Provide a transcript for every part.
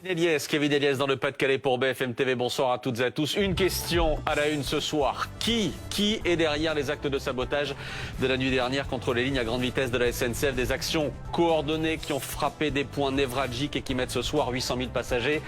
Kevin Eliès dans le Pas-de-Calais pour BFM TV. Bonsoir à toutes et à tous. Une question à la une ce soir. Qui est derrière les actes de sabotage de la nuit dernière contre les lignes à grande vitesse de la SNCF? Des actions coordonnées qui ont frappé des points névralgiques et qui mettent ce soir 800 000 passagers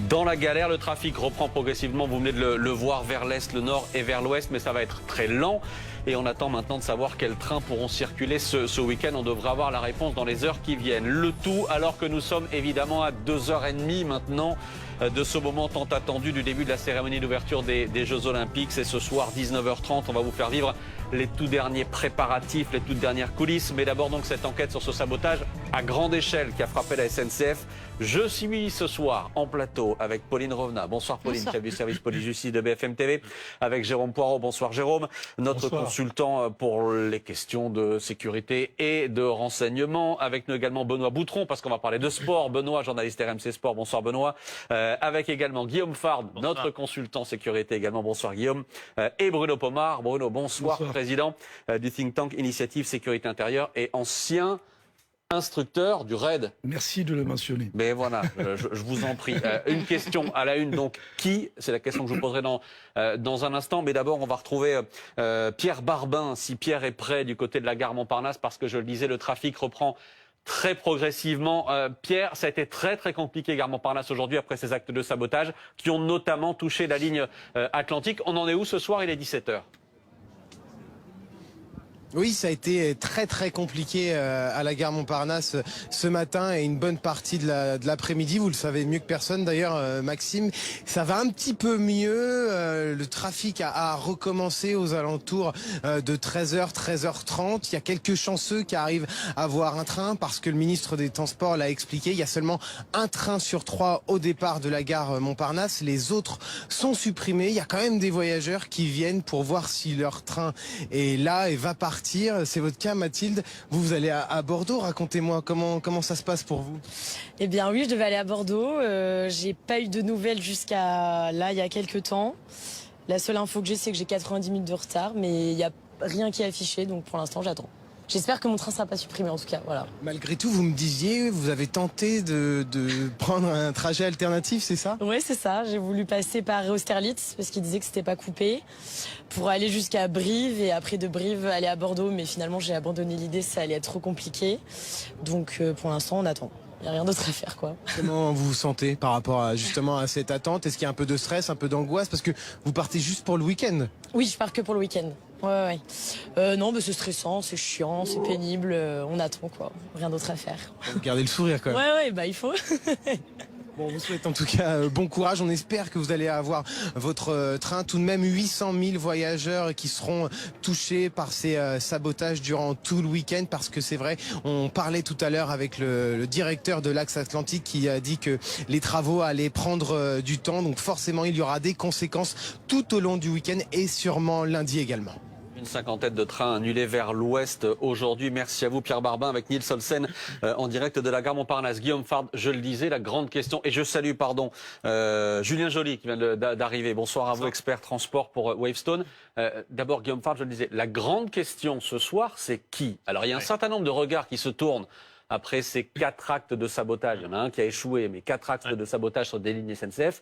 dans la galère. Le trafic reprend progressivement, vous venez de le voir, vers l'est, le nord et vers l'ouest, mais ça va être très lent. Et on attend maintenant de savoir quels trains pourront circuler ce week-end. On devrait avoir la réponse dans les heures qui viennent. Le tout alors que nous sommes évidemment à 2h30 maintenant de ce moment tant attendu du début de la cérémonie d'ouverture des Jeux Olympiques. C'est ce soir 19h30. On va vous faire vivre les tout derniers préparatifs, les toutes dernières coulisses. Mais d'abord donc cette enquête sur ce sabotage à grande échelle qui a frappé la SNCF. Je suis ce soir en plateau avec Pauline Rovna. Bonsoir Pauline, chef du service police-justice de BFM TV. Avec Jérôme Poirot. Bonsoir Jérôme. Notre consultant pour les questions de sécurité et de renseignement. Avec nous également Benoît Boutron, parce qu'on va parler de sport. Benoît, journaliste RMC Sport. Bonsoir Benoît. Avec également Guillaume Fard, notre consultant sécurité également. Bonsoir Guillaume. Et Bruno Pomar. Bruno, bonsoir. Président du think tank Initiative Sécurité Intérieure et ancien instructeur du RAID. Merci de le mentionner. Mais voilà, je vous en prie. Une question à la une, donc qui? C'est la question que je vous poserai dans un instant. Mais d'abord, on va retrouver Pierre Barbin, si Pierre est prêt du côté de la gare Montparnasse, parce que je le disais, le trafic reprend très progressivement. Pierre, ça a été très compliqué gare Montparnasse aujourd'hui après ces actes de sabotage qui ont notamment touché la ligne Atlantique. On en est où ce soir? Il est 17h. Oui, ça a été très compliqué à la gare Montparnasse ce matin et une bonne partie de l'après-midi. Vous le savez mieux que personne d'ailleurs, Maxime. Ça va un petit peu mieux. Le trafic a recommencé aux alentours de 13h, 13h30. Il y a quelques chanceux qui arrivent à voir un train parce que le ministre des Transports l'a expliqué. Il y a seulement un train sur 3 au départ de la gare Montparnasse. Les autres sont supprimés. Il y a quand même des voyageurs qui viennent pour voir si leur train est là et va partir. C'est votre cas, Mathilde. Vous allez à Bordeaux. Racontez-moi comment ça se passe pour vous. Eh bien oui, je devais aller à Bordeaux. J'ai pas eu de nouvelles jusqu'à là, il y a quelques temps. La seule info que j'ai, c'est que j'ai 90 minutes de retard, mais il n'y a rien qui est affiché, donc pour l'instant, j'attends. J'espère que mon train ne sera pas supprimé, en tout cas. Voilà. Malgré tout, vous me disiez, vous avez tenté de prendre un trajet alternatif, c'est ça? Oui, c'est ça. J'ai voulu passer par Austerlitz, parce qu'il disait que c'était pas coupé, pour aller jusqu'à Brive, et après de Brive, aller à Bordeaux. Mais finalement, j'ai abandonné l'idée, ça allait être trop compliqué. Donc, pour l'instant, on attend. Il n'y a rien d'autre à faire, quoi. Comment vous vous sentez par rapport justement à cette attente? Est-ce qu'il y a un peu de stress, un peu d'angoisse? Parce que vous partez juste pour le week-end. Oui, je pars que pour le week-end. Ouais. Non, mais c'est stressant, c'est chiant, c'est pénible. On attend, quoi. Rien d'autre à faire. Vous gardez le sourire, quand même. Ouais, bah il faut. Bon, on vous souhaite en tout cas bon courage. On espère que vous allez avoir votre train. Tout de même 800 000 voyageurs qui seront touchés par ces sabotages durant tout le week-end. Parce que c'est vrai, on parlait tout à l'heure avec le directeur de l'Axe Atlantique qui a dit que les travaux allaient prendre du temps. Donc forcément, il y aura des conséquences tout au long du week-end et sûrement lundi également. Une cinquantaine de trains annulés vers l'ouest aujourd'hui. Merci à vous Pierre Barbin avec Nils Olsen en direct de la gare Montparnasse. Guillaume Fard, je le disais, la grande question, et je salue Julien Joly qui vient d'arriver. Bonsoir à vous, expert transport pour Wavestone. D'abord Guillaume Fard, je le disais, la grande question ce soir, c'est qui? Alors il y a un certain nombre de regards qui se tournent après ces 4 actes de sabotage. Il y en a un qui a échoué, mais 4 actes de sabotage sur des lignes SNCF.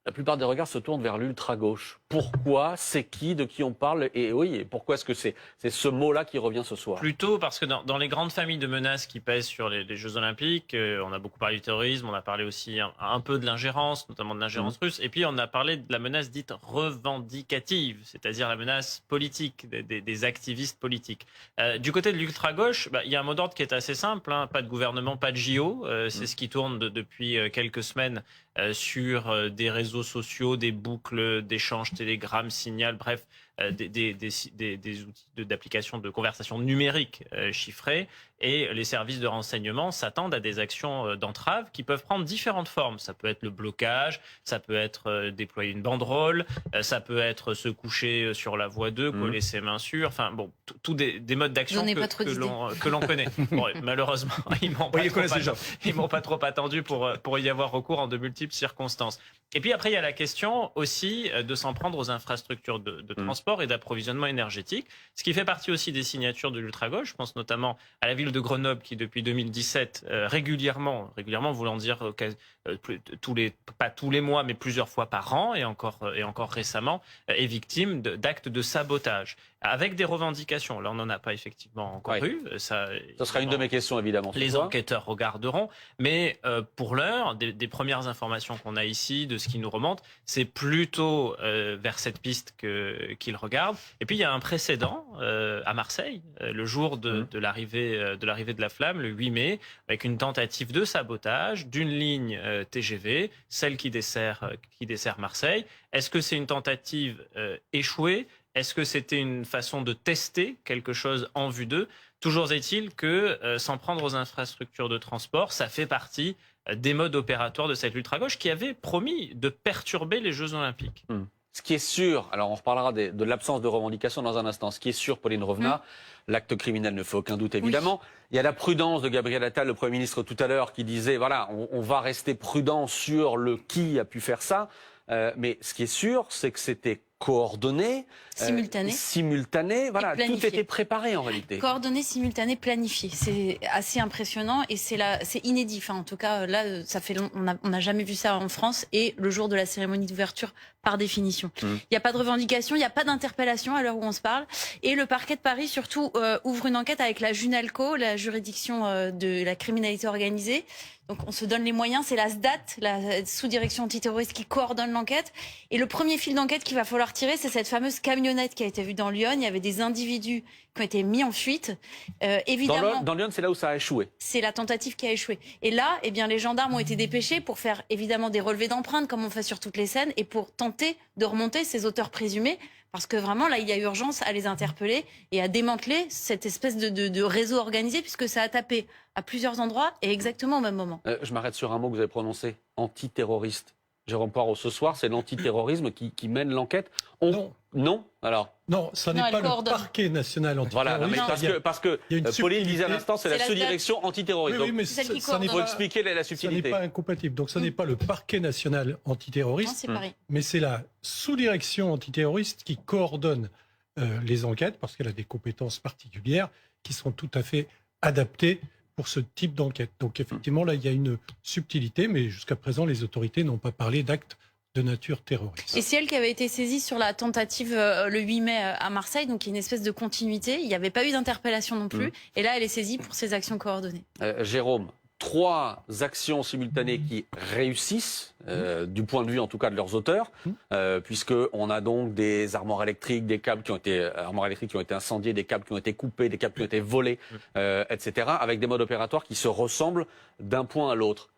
La plupart des regards se tournent vers l'ultra-gauche. Pourquoi? C'est qui? De qui on parle? Et oui, et pourquoi est-ce que c'est ce mot-là qui revient ce soir? Plutôt parce que dans les grandes familles de menaces qui pèsent sur les Jeux Olympiques, on a beaucoup parlé du terrorisme, on a parlé aussi un peu de l'ingérence, notamment de l'ingérence russe, et puis on a parlé de la menace dite revendicative, c'est-à-dire la menace politique, des activistes politiques. Du côté de l'ultra-gauche, il y a un mot d'ordre qui est assez simple, hein, pas de gouvernement, pas de JO, c'est ce qui tourne depuis quelques semaines sur des réseaux sociaux, des boucles d'échanges, Telegram, Signal, bref, des outils d'application de conversation numérique chiffrée. Et les services de renseignement s'attendent à des actions d'entrave qui peuvent prendre différentes formes. Ça peut être le blocage, ça peut être déployer une banderole, ça peut être se coucher sur la voie 2, coller ses mains sur, enfin bon, tous des modes d'action que l'on connaît. Bon, malheureusement, ils m'ont pas trop attendu pour y avoir recours en de multiples circonstances. Et puis après, il y a la question aussi de s'en prendre aux infrastructures de transport. transport et d'approvisionnement énergétique. Ce qui fait partie aussi des signatures de l'ultra-gauche. Je pense notamment à la ville de Grenoble qui, depuis 2017, régulièrement voulant dire pas tous les mois, mais plusieurs fois par an, et encore récemment, est victime d'actes de sabotage. Avec des revendications. Là, on n'en a pas effectivement encore eu. Ça sera une de mes questions, évidemment. Les enquêteurs regarderont. Mais pour l'heure, des premières informations qu'on a ici, de ce qui nous remonte, c'est plutôt vers cette piste qu'ils regardent. Et puis, il y a un précédent à Marseille, le jour de l'arrivée de la flamme, le 8 mai, avec une tentative de sabotage d'une ligne TGV, celle qui dessert Marseille. Est-ce que c'est une tentative échouée ? Est-ce que c'était une façon de tester quelque chose en vue d'eux? Toujours est-il que s'en prendre aux infrastructures de transport, ça fait partie des modes opératoires de cette ultra-gauche qui avait promis de perturber les Jeux Olympiques. Ce qui est sûr, alors on reparlera de l'absence de revendication dans un instant, ce qui est sûr, Pauline Revenat, l'acte criminel ne fait aucun doute évidemment. Oui. Il y a la prudence de Gabriel Attal, le Premier ministre tout à l'heure, qui disait voilà, on va rester prudent sur le qui a pu faire ça. Mais ce qui est sûr, c'est que c'était coordonné, simultané, voilà, tout était préparé en réalité. Coordonné, simultané, planifié. C'est assez impressionnant et c'est inédit. Enfin, en tout cas, là, ça fait on n'a jamais vu ça en France et le jour de la cérémonie d'ouverture, par définition. Il n'y a pas de revendication, il n'y a pas d'interpellation à l'heure où on se parle. Et le parquet de Paris, surtout, ouvre une enquête avec la JUNALCO, la juridiction de la criminalité organisée. Donc on se donne les moyens, c'est la SDAT, la sous-direction antiterroriste, qui coordonne l'enquête. Et le premier fil d'enquête qu'il va falloir tirer, c'est cette fameuse camionnette qui a été vue dans Lyon. Il y avait des individus qui ont été mis en fuite. Évidemment, dans Lyon, c'est là où ça a échoué. C'est la tentative qui a échoué. Et là, eh bien, les gendarmes ont été dépêchés pour faire évidemment des relevés d'empreintes, comme on fait sur toutes les scènes, et pour tenter de remonter ces auteurs présumés. Parce que vraiment, là, il y a urgence à les interpeller et à démanteler cette espèce de réseau organisé, puisque ça a tapé à plusieurs endroits et exactement au même moment. Je m'arrête sur un mot que vous avez prononcé, antiterroriste. Jérôme Poirot, ce soir, c'est l'antiterrorisme qui mène l'enquête. Non. Alors. Non, ça n'est pas le parquet national antiterroriste. Voilà, mais parce que Pauline disait à l'instant, c'est la sous-direction antiterroriste. Oui, mais ça il faut expliquer la subtilité. Ça n'est pas incompatible. Donc, ce n'est pas le parquet national antiterroriste, mais c'est la sous-direction antiterroriste qui coordonne les enquêtes, parce qu'elle a des compétences particulières qui sont tout à fait adaptées pour ce type d'enquête. Donc, effectivement, là, il y a une subtilité, mais jusqu'à présent, les autorités n'ont pas parlé d'actes de nature terroriste. Et c'est elle qui avait été saisie sur la tentative le 8 mai à Marseille, donc il y a une espèce de continuité. Il n'y avait pas eu d'interpellation non plus. Et là, elle est saisie pour ses actions coordonnées. Jérôme, 3 actions simultanées qui réussissent, du point de vue en tout cas de leurs auteurs, puisqu'on a donc des armoires électriques, des câbles qui ont été incendiés, des câbles qui ont été coupés, des câbles qui ont été volés, etc., avec des modes opératoires qui se ressemblent d'un point à l'autre.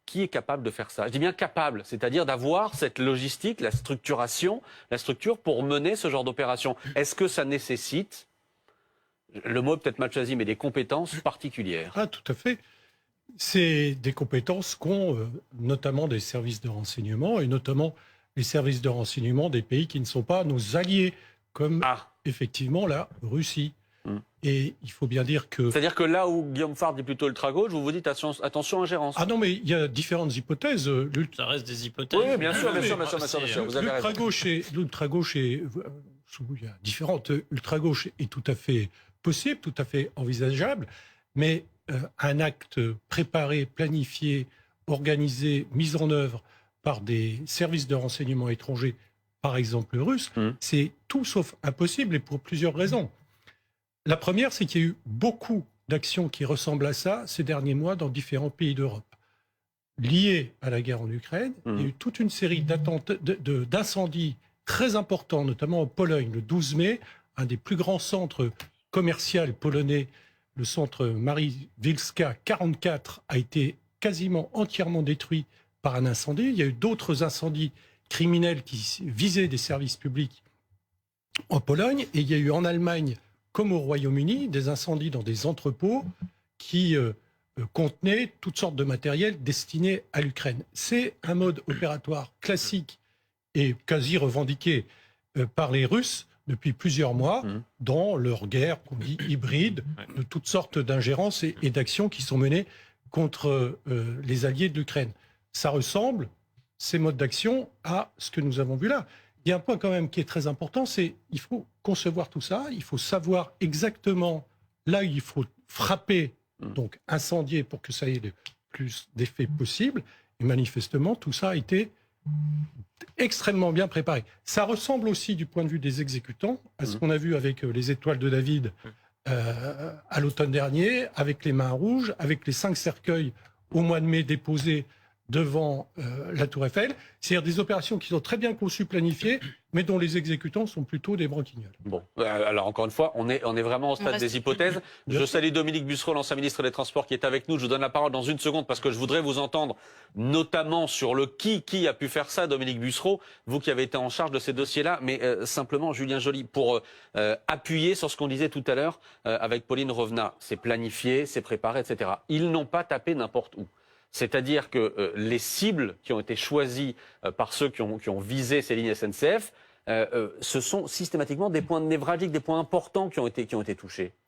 Qui est capable de faire ça? Je dis bien capable, c'est-à-dire d'avoir cette logistique, la structure pour mener ce genre d'opération. Est-ce que ça nécessite, le mot est peut-être mal choisi, mais des compétences particulières? Ah, tout à fait. C'est des compétences qu'ont notamment des services de renseignement, et notamment les services de renseignement des pays qui ne sont pas nos alliés, comme effectivement la Russie. Et il faut bien dire que... C'est-à-dire que là où Guillaume Fard dit plutôt ultra-gauche, vous dit attention ingérence. Ah non, mais il y a différentes hypothèses. Ça reste des hypothèses. Oui, bien sûr. L'ultra-gauche est... Il y a différentes. Ultra-gauche est tout à fait possible, tout à fait envisageable, mais un acte préparé, planifié, organisé, mis en œuvre par des services de renseignement étrangers, par exemple russes, c'est tout sauf impossible, et pour plusieurs raisons. La première, c'est qu'il y a eu beaucoup d'actions qui ressemblent à ça ces derniers mois dans différents pays d'Europe. Liées à la guerre en Ukraine, il y a eu toute une série d'incendies très importants, notamment en Pologne, le 12 mai, un des plus grands centres commerciaux polonais, le centre Mariwilska 44, a été quasiment entièrement détruit par un incendie. Il y a eu d'autres incendies criminels qui visaient des services publics en Pologne, et il y a eu en Allemagne, comme au Royaume-Uni, des incendies dans des entrepôts qui contenaient toutes sortes de matériel destiné à l'Ukraine. C'est un mode opératoire classique et quasi revendiqué par les Russes depuis plusieurs mois dans leur guerre qu'on dit hybride, de toutes sortes d'ingérences et d'actions qui sont menées contre les alliés de l'Ukraine. Ça ressemble, ces modes d'action, à ce que nous avons vu là. il y a un point quand même qui est très important, c'est il faut concevoir tout ça, il faut savoir exactement là où il faut frapper, donc incendier pour que ça ait le plus d'effet possible. Et manifestement, tout ça a été extrêmement bien préparé. Ça ressemble aussi du point de vue des exécutants à ce qu'on a vu avec les étoiles de David à l'automne dernier, avec les mains rouges, avec les 5 cercueils au mois de mai déposés devant la Tour Eiffel. C'est-à-dire des opérations qui sont très bien conçues, planifiées, mais dont les exécutants sont plutôt des branquignoles. Bon, alors encore une fois, on est vraiment au stade des hypothèses. Je salue Dominique Bussereau, l'ancien ministre des Transports, qui est avec nous. Je vous donne la parole dans une seconde parce que je voudrais vous entendre, notamment sur le qui a pu faire ça, Dominique Bussereau, vous qui avez été en charge de ces dossiers-là. Mais simplement, Julien Joly, pour appuyer sur ce qu'on disait tout à l'heure avec Pauline Revenat, c'est planifié, c'est préparé, etc. Ils n'ont pas tapé n'importe où. C'est-à-dire que les cibles qui ont été choisies par ceux qui ont visé ces lignes SNCF, ce sont systématiquement des points névralgiques, des points importants qui ont été touchés.